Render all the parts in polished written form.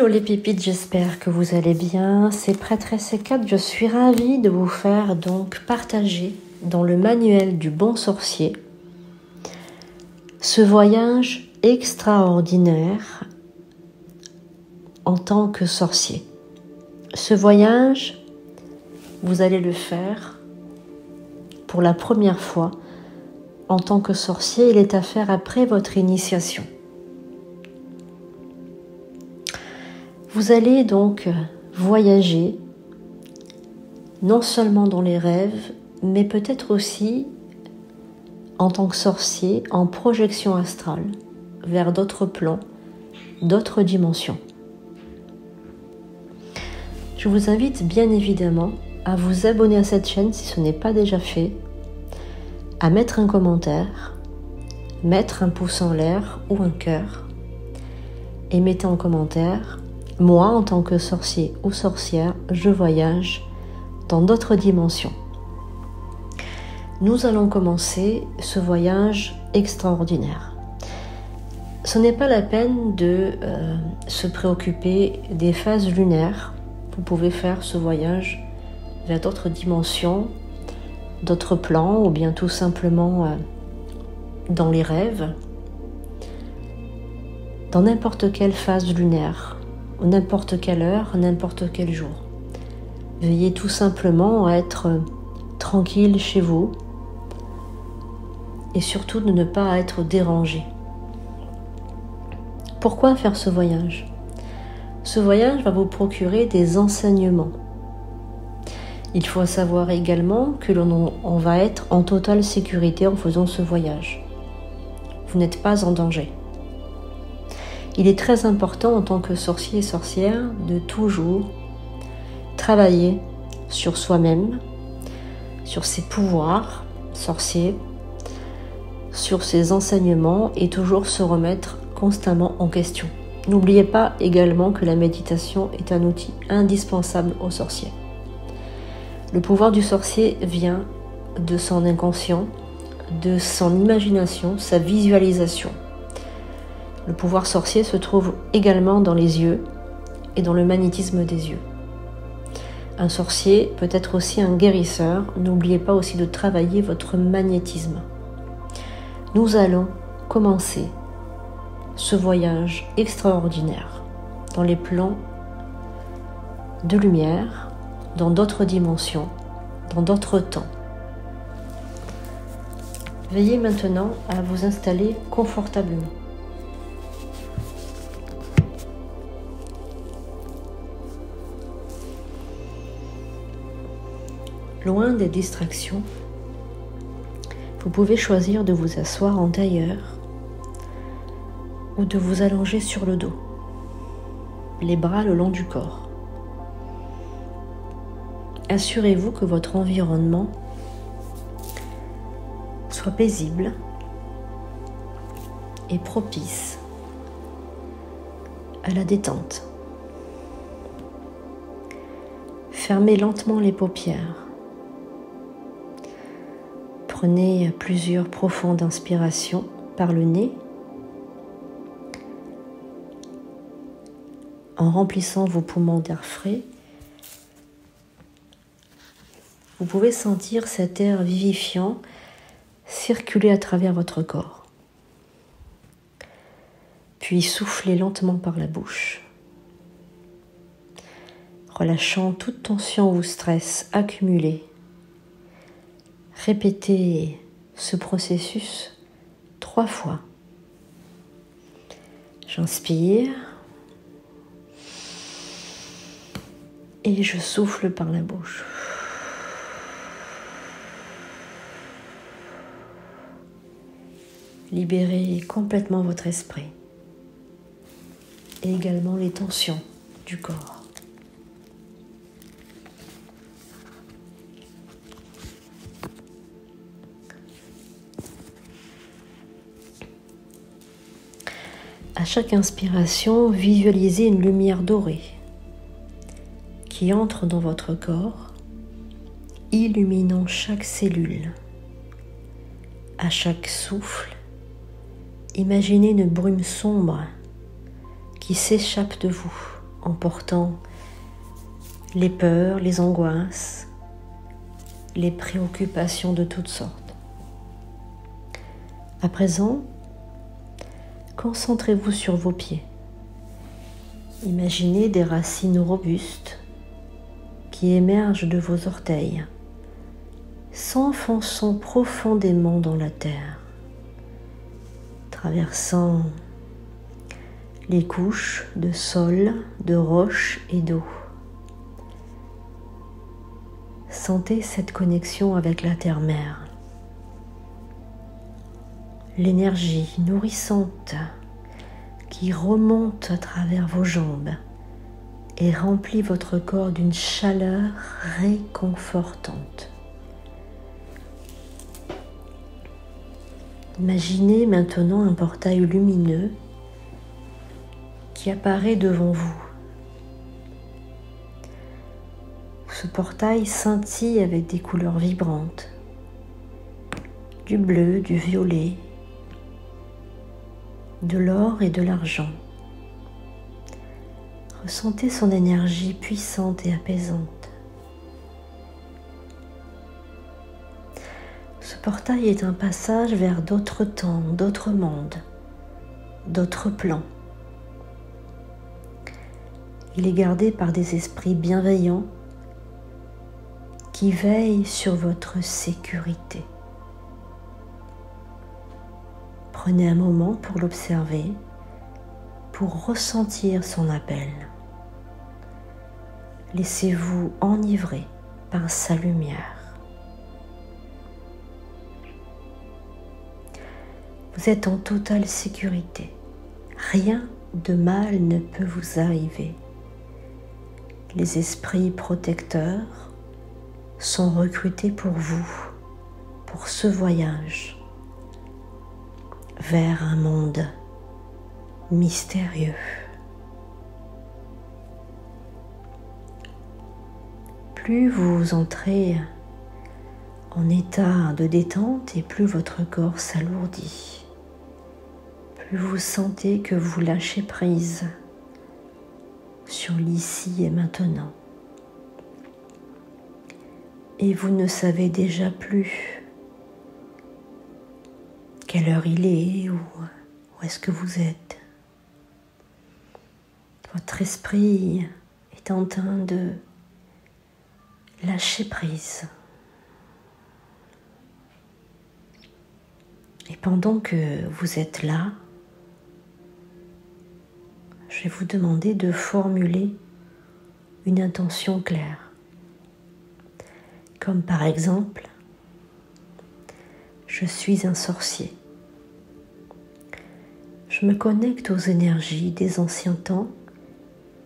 Hello les pépites, j'espère que vous allez bien. C'est Prêtresse 4, je suis ravie de vous faire donc partager dans le manuel du bon sorcier ce voyage extraordinaire en tant que sorcier. Ce voyage, vous allez le faire pour la première fois en tant que sorcier. Il est à faire après votre initiation. Vous allez donc voyager non seulement dans les rêves, mais peut-être aussi en tant que sorcier en projection astrale vers d'autres plans, d'autres dimensions. Je vous invite bien évidemment à vous abonner à cette chaîne si ce n'est pas déjà fait, à mettre un commentaire, mettre un pouce en l'air ou un cœur et mettez en commentaire: moi, en tant que sorcier ou sorcière, je voyage dans d'autres dimensions. Nous allons commencer ce voyage extraordinaire. Ce n'est pas la peine de se préoccuper des phases lunaires. Vous pouvez faire ce voyage vers d'autres dimensions, d'autres plans, ou bien tout simplement dans les rêves, dans n'importe quelle phase lunaire, n'importe quelle heure, n'importe quel jour. Veuillez tout simplement être tranquille chez vous et surtout de ne pas être dérangé. Pourquoi faire ce voyage? Ce voyage va vous procurer des enseignements. Il faut savoir également que on va être en totale sécurité en faisant ce voyage. Vous n'êtes pas en danger. Il est très important en tant que sorcier et sorcière de toujours travailler sur soi-même, sur ses pouvoirs sorciers, sur ses enseignements et toujours se remettre constamment en question. N'oubliez pas également que la méditation est un outil indispensable aux sorciers. Le pouvoir du sorcier vient de son inconscient, de son imagination, sa visualisation. Le pouvoir sorcier se trouve également dans les yeux et dans le magnétisme des yeux. Un sorcier peut être aussi un guérisseur. N'oubliez pas aussi de travailler votre magnétisme. Nous allons commencer ce voyage extraordinaire dans les plans de lumière, dans d'autres dimensions, dans d'autres temps. Veuillez maintenant à vous installer confortablement. Loin des distractions, vous pouvez choisir de vous asseoir en tailleur ou de vous allonger sur le dos, les bras le long du corps. Assurez-vous que votre environnement soit paisible et propice à la détente. Fermez lentement les paupières. Prenez plusieurs profondes inspirations par le nez en remplissant vos poumons d'air frais. Vous pouvez sentir cet air vivifiant circuler à travers votre corps. Puis soufflez lentement par la bouche, relâchant toute tension ou stress accumulé. Répétez ce processus 3 fois. J'inspire et je souffle par la bouche. Libérez complètement votre esprit et également les tensions du corps. À chaque inspiration, visualisez une lumière dorée qui entre dans votre corps, illuminant chaque cellule. À chaque souffle, imaginez une brume sombre qui s'échappe de vous, emportant les peurs, les angoisses, les préoccupations de toutes sortes. À présent, concentrez-vous sur vos pieds. Imaginez des racines robustes qui émergent de vos orteils, s'enfonçant profondément dans la terre, traversant les couches de sol, de roches et d'eau. Sentez cette connexion avec la terre-mère. L'énergie nourrissante qui remonte à travers vos jambes et remplit votre corps d'une chaleur réconfortante. Imaginez maintenant un portail lumineux qui apparaît devant vous. Ce portail scintille avec des couleurs vibrantes, du bleu, du violet, de l'or et de l'argent. Ressentez son énergie puissante et apaisante. Ce portail est un passage vers d'autres temps, d'autres mondes, d'autres plans. Il est gardé par des esprits bienveillants qui veillent sur votre sécurité. Prenez un moment pour l'observer, pour ressentir son appel. Laissez-vous enivrer par sa lumière. Vous êtes en totale sécurité. Rien de mal ne peut vous arriver. Les esprits protecteurs sont recrutés pour vous, pour ce voyage vers un monde mystérieux. Plus vous entrez en état de détente et plus votre corps s'alourdit, plus vous sentez que vous lâchez prise sur l'ici et maintenant. Et vous ne savez déjà plus quelle heure il est ou où est-ce que vous êtes. Votre esprit est en train de lâcher prise. Et pendant que vous êtes là, je vais vous demander de formuler une intention claire. Comme par exemple, je suis un sorcier. Je me connecte aux énergies des anciens temps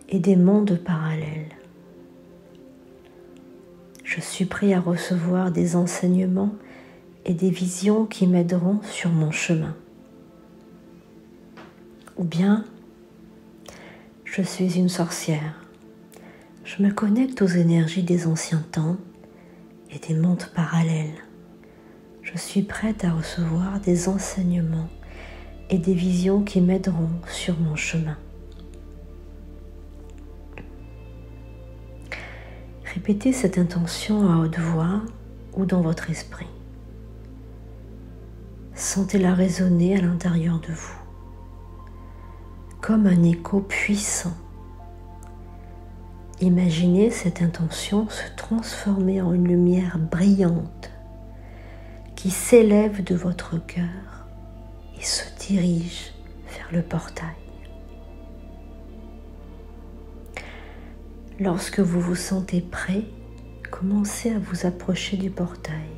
et des mondes parallèles. Je suis prêt à recevoir des enseignements et des visions qui m'aideront sur mon chemin. Ou bien, je suis une sorcière. Je me connecte aux énergies des anciens temps et des mondes parallèles. Je suis prête à recevoir des enseignements et des visions qui m'aideront sur mon chemin. Répétez cette intention à haute voix ou dans votre esprit. Sentez-la résonner à l'intérieur de vous, comme un écho puissant. Imaginez cette intention se transformer en une lumière brillante qui s'élève de votre cœur et se dirige vers le portail. Lorsque vous vous sentez prêt, commencez à vous approcher du portail.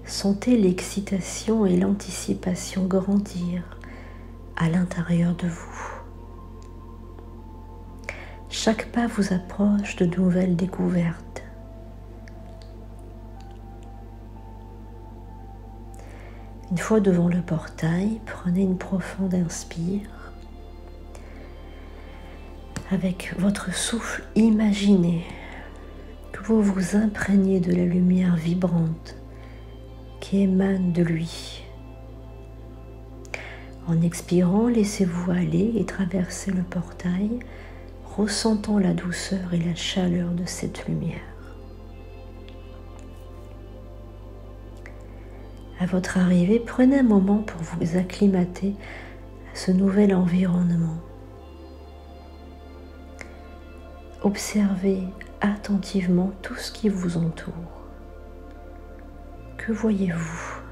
Sentez l'excitation et l'anticipation grandir à l'intérieur de vous. Chaque pas vous approche de nouvelles découvertes. Une fois devant le portail, prenez une profonde inspire. Avec votre souffle, imaginez que vous vous imprégnez de la lumière vibrante qui émane de lui. En expirant, laissez-vous aller et traverser le portail ressentant la douceur et la chaleur de cette lumière. À votre arrivée, prenez un moment pour vous acclimater à ce nouvel environnement. Observez attentivement tout ce qui vous entoure. Que voyez-vous?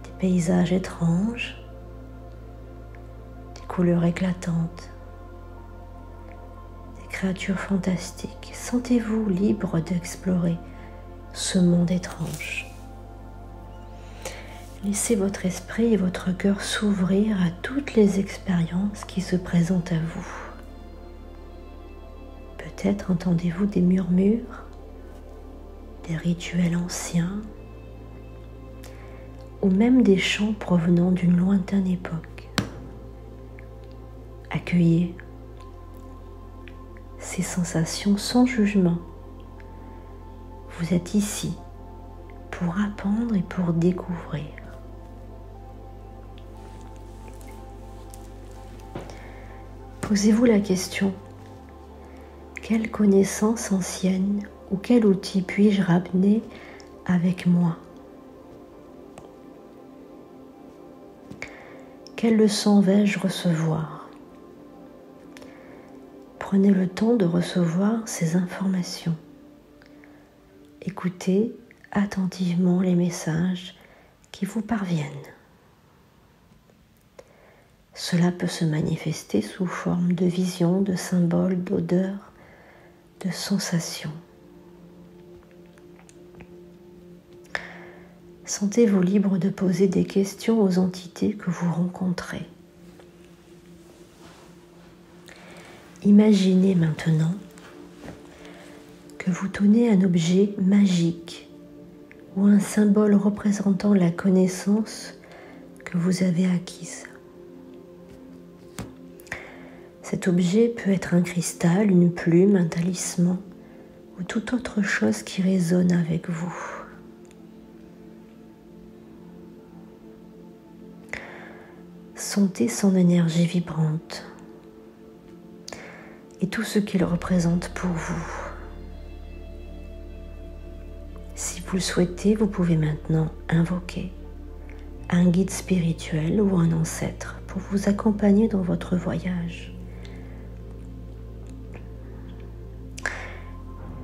Des paysages étranges, des couleurs éclatantes, des créatures fantastiques. Sentez-vous libre d'explorer ce monde étrange. Laissez votre esprit et votre cœur s'ouvrir à toutes les expériences qui se présentent à vous. Peut-être entendez-vous des murmures, des rituels anciens, ou même des chants provenant d'une lointaine époque. Accueillez ces sensations sans jugement. Vous êtes ici pour apprendre et pour découvrir. Posez-vous la question: quelle connaissance ancienne ou quel outil puis-je ramener avec moi? Quelle leçon vais-je recevoir? Prenez le temps de recevoir ces informations. Écoutez attentivement les messages qui vous parviennent. Cela peut se manifester sous forme de visions, de symboles, d'odeurs, de sensations. Sentez-vous libre de poser des questions aux entités que vous rencontrez. Imaginez maintenant que vous tenez un objet magique ou un symbole représentant la connaissance que vous avez acquise. Cet objet peut être un cristal, une plume, un talisman ou toute autre chose qui résonne avec vous. Sentez son énergie vibrante et tout ce qu'il représente pour vous. Si vous le souhaitez, vous pouvez maintenant invoquer un guide spirituel ou un ancêtre pour vous accompagner dans votre voyage.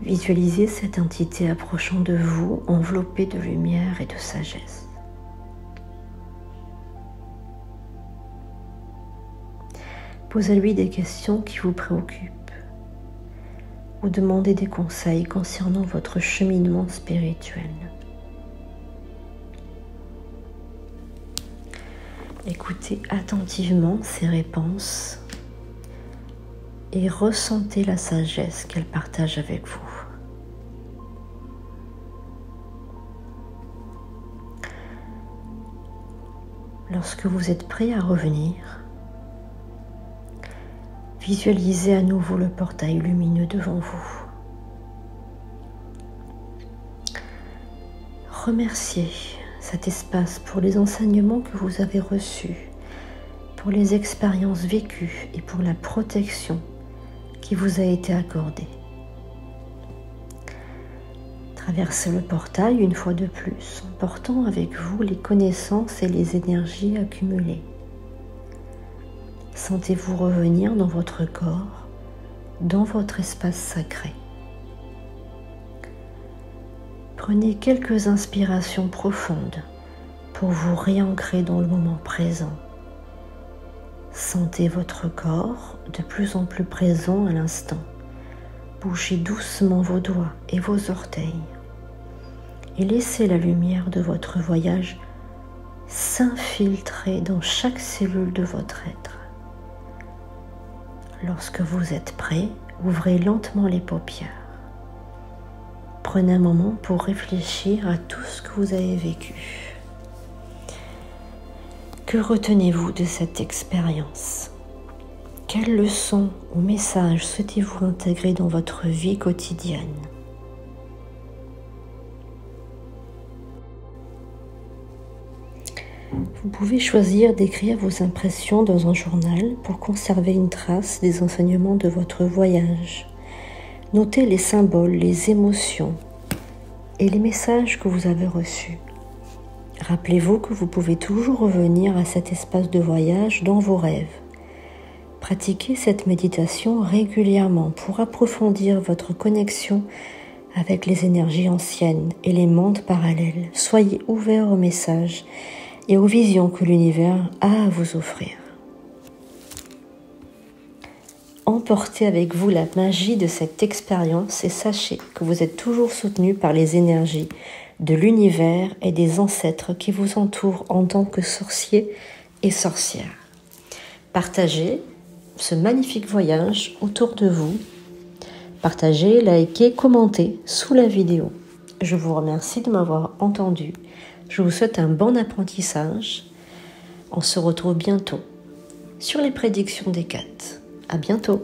Visualisez cette entité approchant de vous, enveloppée de lumière et de sagesse. Posez-lui des questions qui vous préoccupent ou demandez des conseils concernant votre cheminement spirituel. Écoutez attentivement ses réponses et ressentez la sagesse qu'elle partage avec vous. Lorsque vous êtes prêt à revenir, visualisez à nouveau le portail lumineux devant vous. Remerciez cet espace pour les enseignements que vous avez reçus, pour les expériences vécues et pour la protection qui vous a été accordée. Traversez le portail une fois de plus, en portant avec vous les connaissances et les énergies accumulées. Sentez-vous revenir dans votre corps, dans votre espace sacré. Prenez quelques inspirations profondes pour vous réancrer dans le moment présent. Sentez votre corps de plus en plus présent à l'instant. Bougez doucement vos doigts et vos orteils et laissez la lumière de votre voyage s'infiltrer dans chaque cellule de votre être. Lorsque vous êtes prêt, ouvrez lentement les paupières. Prenez un moment pour réfléchir à tout ce que vous avez vécu. Que retenez-vous de cette expérience? Quelles leçons ou messages souhaitez-vous intégrer dans votre vie quotidienne? Vous pouvez choisir d'écrire vos impressions dans un journal pour conserver une trace des enseignements de votre voyage. Notez les symboles, les émotions et les messages que vous avez reçus. Rappelez-vous que vous pouvez toujours revenir à cet espace de voyage dans vos rêves. Pratiquez cette méditation régulièrement pour approfondir votre connexion avec les énergies anciennes et les mondes parallèles. Soyez ouverts aux messages et aux visions que l'univers a à vous offrir. Emportez avec vous la magie de cette expérience et sachez que vous êtes toujours soutenu par les énergies de l'univers et des ancêtres qui vous entourent en tant que sorciers et sorcières. Partagez ce magnifique voyage autour de vous. Partagez, likez, commentez sous la vidéo. Je vous remercie de m'avoir entendu. Je vous souhaite un bon apprentissage. On se retrouve bientôt sur les prédictions des 4. À bientôt.